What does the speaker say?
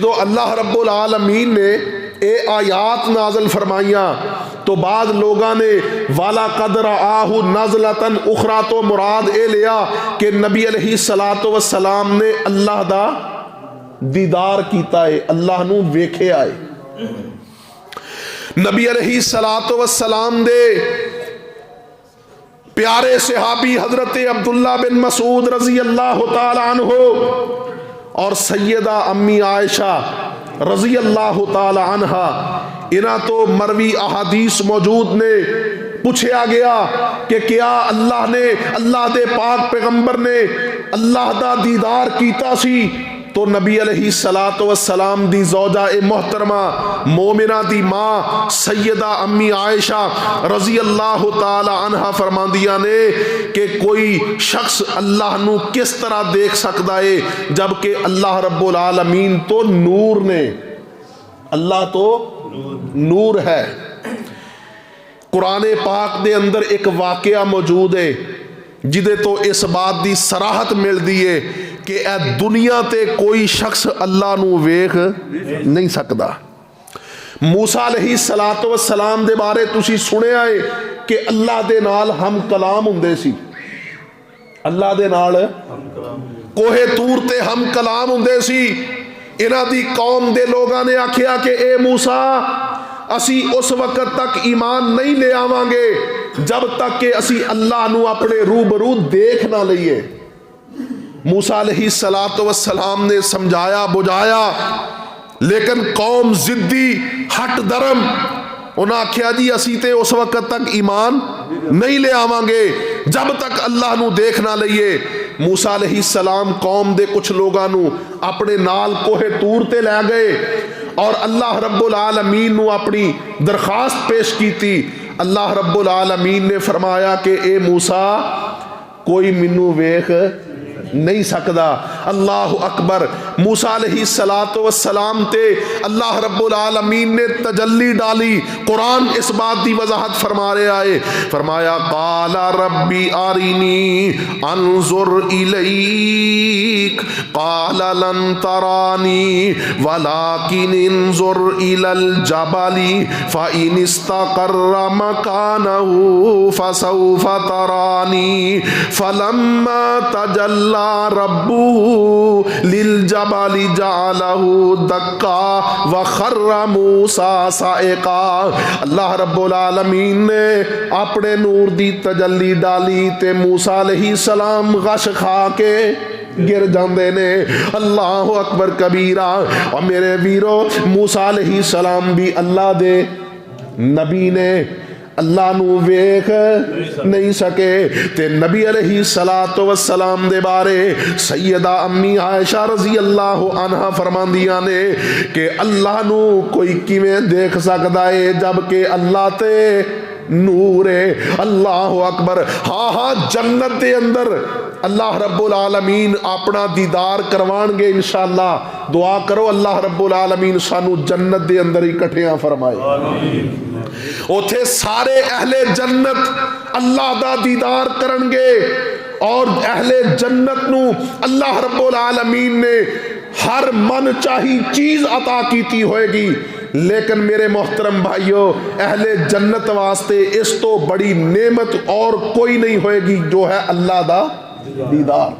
تو اللہ رب العالمین نے اے آیات نازل فرمائیاں تو بعض لوگاں نے والا قدر آہو نازلتن اخرى تو مراد اے لیا کہ نبی علیہ السلام نے اللہ دا دیدار کیتا ہے، اللہ نو ویکھے آئے۔ نبی علیہ السلام دے پیارے صحابی حضرت عبداللہ بن مسعود رضی اللہ تعالیٰ عنہ اور سیدہ امی عائشہ رضی اللہ تعالی عنہ انہاں تو مروی احادیث موجود نے پوچھا گیا کہ کیا اللہ دے پاک پیغمبر نے اللہ دا دیدار کیتا سی؟ تو نبی علیہ السلام دی زوجہ محترمہ مومنہ دی ماں سیدہ امی عائشہ رضی اللہ تعالی عنہ فرماندیاں نے کہ کوئی شخص اللہ نو کس طرح دیکھ سکتا ہے جبکہ اللہ رب العالمین تو نور نے، اللہ تو نور ہے۔ قرآن پاک دے اندر ایک واقعہ موجود ہے جدے تو اس بات دی صراحت مل دی ہے کہ اے دنیا تے کوئی شخص اللہ نو ویکھ نہیں سکتا۔ موسیٰ علیہ السلام دے بارے تسی سنے آئے کہ اللہ دے نال ہم کلام ہوندے سی، اللہ دے نال کوہ طور تے ہم کلام ہوندے سی۔ انہاں دی قوم دے لوگاں نے آکھیا کہ اے موسیٰ اسی اس وقت تک ایمان نہیں لے آواں گے جب تک کہ اسی اللہ نو اپنے روبرو دیکھ نہ لئیے۔ موسیٰ علیہ السلام نے سمجھایا بجھایا لیکن قوم ضدی ہٹ درم، انہاں کیا جی اسی تے اس وقت تک ایمان نہیں لے آواں گے جب تک اللہ نو دیکھ نہ لئیے۔ موسیٰ علیہ السلام قوم دے کچھ لوگاں نو اپنے نال کوہ طور تے لے گئے اور اللہ رب العالمین نو اپنی درخواست پیش کی تھی۔ اللہ رب العالمین نے فرمایا کہ اے موسیٰ کوئی منو ویکھ نہیں سکدا۔ اللہ اکبر۔ موسیٰ علیہ السلام تے اللہ رب العالمین نے تجلی ڈالی۔ قرآن اس بات دی وضاحت فرما رہے آئے، فرمایا قال ربی آرینی انظر الیک قال لن ترانی ولکن انظر الی الجبل فإن استقر مکانہ فسوف ترانی فلما تجلی ربه للجبل جعله دکا وخر موسیٰ صائقا۔ اللہ رب العالمین نے اپنے نور دی تجلی ڈالی تے موسیٰ علیہ السلام غش کھا کے گر جاندے نے۔ اللہ اکبر کبیرہ۔ اور میرے ویرو موسیٰ علیہ السلام بھی اللہ دے نبی نے، اللہ نو ویکھ نہیں سکے تے نبی علیہ السلام دے بارے سیدہ امی عائشہ رضی اللہ عنہ فرماندیاں نے کہ اللہ نو کوئی کیویں دیکھ سکدا ہے جبکہ اللہ تے نور ہے۔ اللہ اکبر۔ ہاں ہاں جنت دے اندر اللہ رب العالمین اپنا دیدار کروان گے انشاءاللہ۔ دعا کرو اللہ رب العالمین سانو جنت دے اندر اکٹھیاں فرمائے۔ اوتھے سارے اہل جنت اللہ دا دیدار کرن گے اور اہل جنت نو اللہ رب العالمین نے ہر من چاہی چیز عطا کیتی ہوئے گی، لیکن میرے محترم بھائیو اہل جنت واسطے اس تو بڑی نعمت اور کوئی نہیں ہوئے گی جو ہے اللہ دا دیدار۔